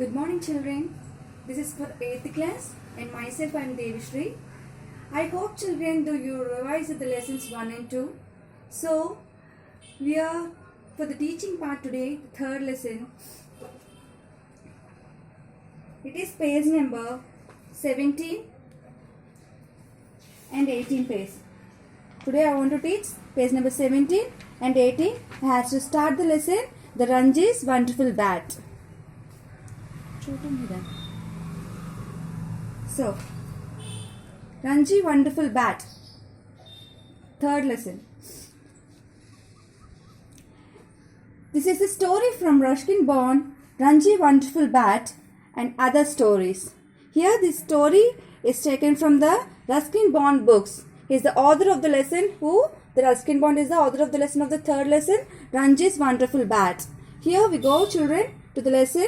Good morning, children. This is for 8th class and myself I am Devishri. I hope children do you revise the lessons 1 and 2. So, we are for the teaching part today, the third lesson. It is page number 17 and 18 page. Today I want to teach page number 17 and 18. I have to start the lesson, the Ranji's Wonderful Bat. So, Ranji Wonderful Bat, third lesson. This is a story from Ruskin Bond, Ranji Wonderful Bat and other stories. Here this story is taken from the Ruskin Bond books. He is the author of the lesson. The Ruskin Bond is the author of the lesson of the third lesson, Ranji's Wonderful Bat. Here we go, children, to the lesson.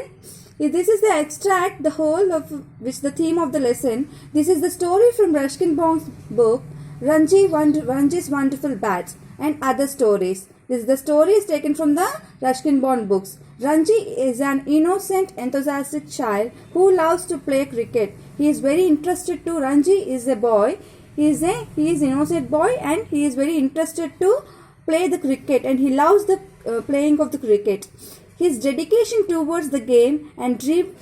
This is the extract, the whole of which the theme of the lesson. This is the story from Ruskin Bond's book, Ranji's Wonderful Bat and other stories. The story is taken from the Ruskin Bond books. Ranji is an innocent, enthusiastic child who loves to play cricket. He is very interested to. Ranji is a boy. He is innocent boy and he is very interested to play the cricket and he loves the playing of the cricket. His dedication towards the game and dream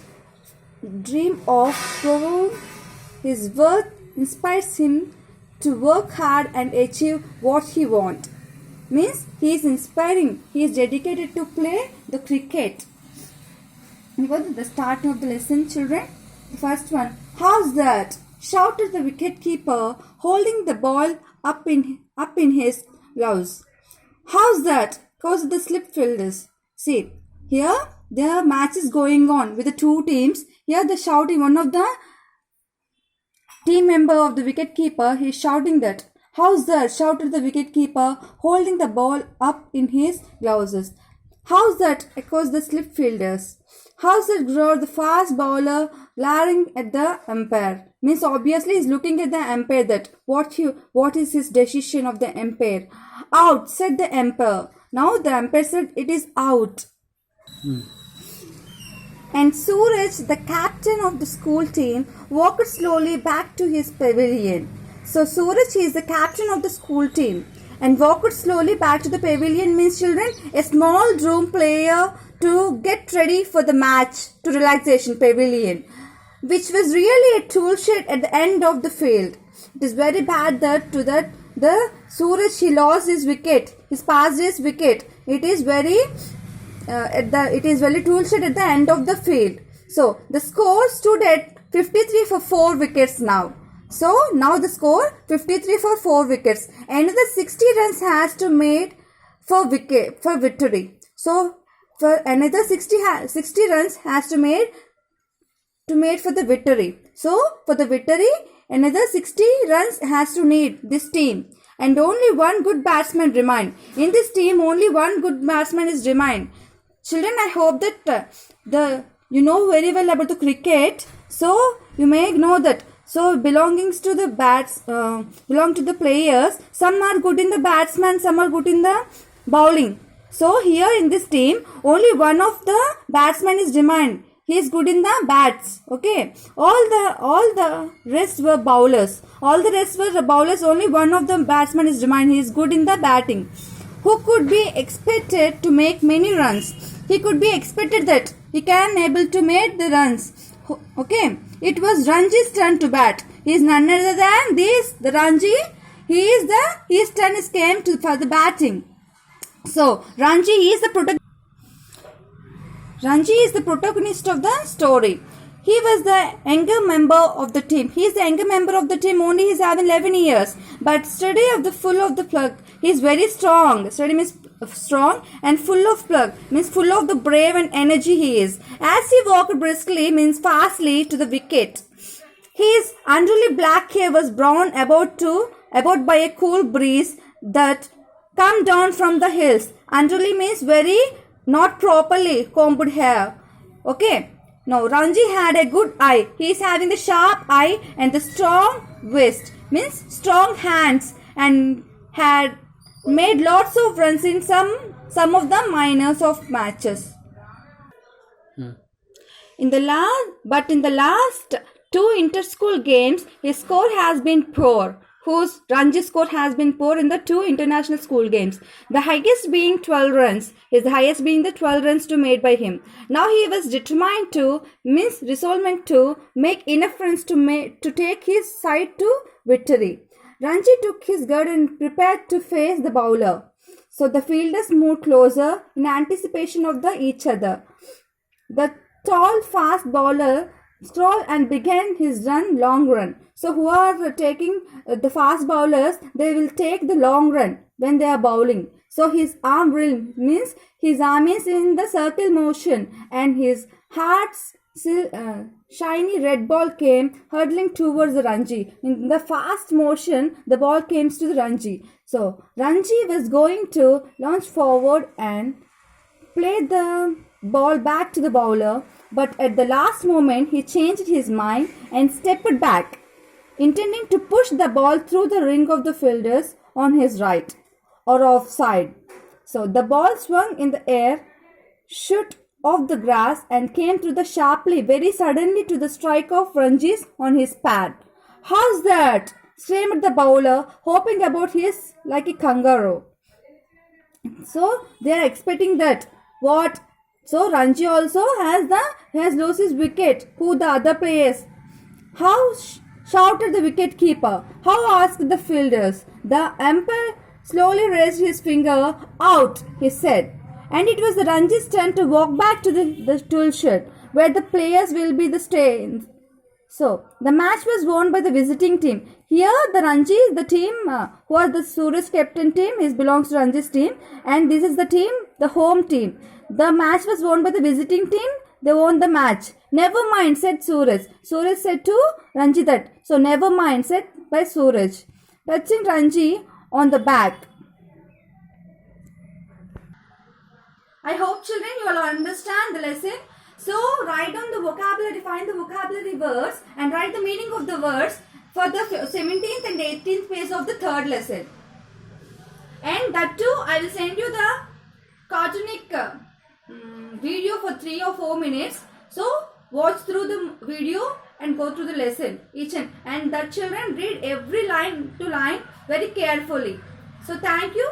of proving his worth inspires him to work hard and achieve what he wants. Means he is inspiring. He is dedicated to play the cricket. The start of the lesson, children. The first one. How's that? Shouted the wicket-keeper, holding the ball up in his gloves. How's that? Because the slip fielders. See, here the match is going on with the two teams. Here the shouting, one of the team member of the wicket-keeper, he is shouting that. How's that? Shouted the wicket-keeper, holding the ball up in his gloves. How's that? Echoes the slip fielders. How's that? Roared the fast bowler, glaring at the umpire. Means obviously he's looking at the umpire that what is his decision of the umpire. Out, said the umpire. Now the umpire said it is out. And Suraj, the captain of the school team, walked slowly back to his pavilion. So Suraj is the captain of the school team and walked slowly back to the pavilion means, children, a small room player to get ready for the match to relaxation pavilion, which was really a tool shed at the end of the field. It is very bad that the Suraj, he lost his wicket. He passed his wicket. It is very tool shed at the end of the field. So the score stood at 53 for 4 wickets now. So now the score 53 for 4 wickets. Another 60 runs has to made for victory. So for another 60 runs has to made for the victory. So for the victory, another 60 runs has to need this team. And only one good batsman remain. In this team, only one good batsman is remain. Children, I hope that you know very well about the cricket. So you may know that. So belong to the players. Some are good in the batsman, some are good in the bowling. So here in this team, only one of the batsmen is remained. He is good in the bats. Okay. All the rest were bowlers. All the rest were bowlers. Only one of the batsmen is remained. He is good in the batting. Who could be expected to make many runs? He could be expected that he can able to make the runs. Okay. It was Ranji's turn to bat. He is none other than the Ranji. His turn came for the batting. So Ranji is the protagonist of the story. He was the younger member of the team. He is the younger member of the team. Only he is having 11 years. But steady of the full of the plug. He is very strong. Steady means strong and full of plug. Means full of the brave and energy he is. As he walked briskly means fastly to the wicket. His unruly black hair was blown about by a cool breeze that come down from the hills. Unruly means very not properly combed hair. Okay. Now Ranji had a good eye. He is having the sharp eye and the strong wrist. Means strong hands and had made lots of runs in some of the minors of matches. In the last two inter-school games, his score has been poor. Whose Ranji score has been poor in the two international school games. The highest being 12 runs. Is the highest being the 12 runs to made by him. Now he was determined to, means resolvement to, make enough runs to take his side to victory. Ranji took his gun and prepared to face the bowler. So the fielders moved closer in anticipation of each other. The tall fast bowler strolled and began his long run. So who are taking the fast bowlers, they will take the long run when they are bowling. So his arm means his arm is in the circle motion and his heart's shiny red ball came hurtling towards the Ranji. In the fast motion, the ball came to the Ranji. So Ranji was going to launch forward and play the ball back to the bowler, but at the last moment he changed his mind and stepped back, intending to push the ball through the ring of the fielders on his right or offside. So the ball swung in the air, shot off the grass and came through the sharply, very suddenly to the strike of Ranji's on his pad. "How's that?" screamed the bowler, hopping about his like a kangaroo. So they are expecting that. What? So Ranji also has lost his wicket. Who the other players? How? Shouted the wicket keeper. How? Asked the fielders. The umpire slowly raised his finger. Out, he said. And it was the Ranji's turn to walk back to the tool shed, where the players will be the stay. So the match was won by the visiting team. Here the Ranji, the team who are the Suraj captain team, it belongs to Ranji's team, and this is the team, the home team. The match was won by the visiting team. They won the match. Never mind, said Suraj. Suraj said to Ranji that. So never mind, said by Suraj, touching Ranji on the back. I hope children you all understand the lesson. So write down the vocabulary, find the vocabulary words and write the meaning of the words for the 17th and 18th page of the third lesson. And that too, I will send you the cartoonic video for 3 or 4 minutes. So watch through the video and go through the lesson each and that children read every line to line very carefully. So thank you.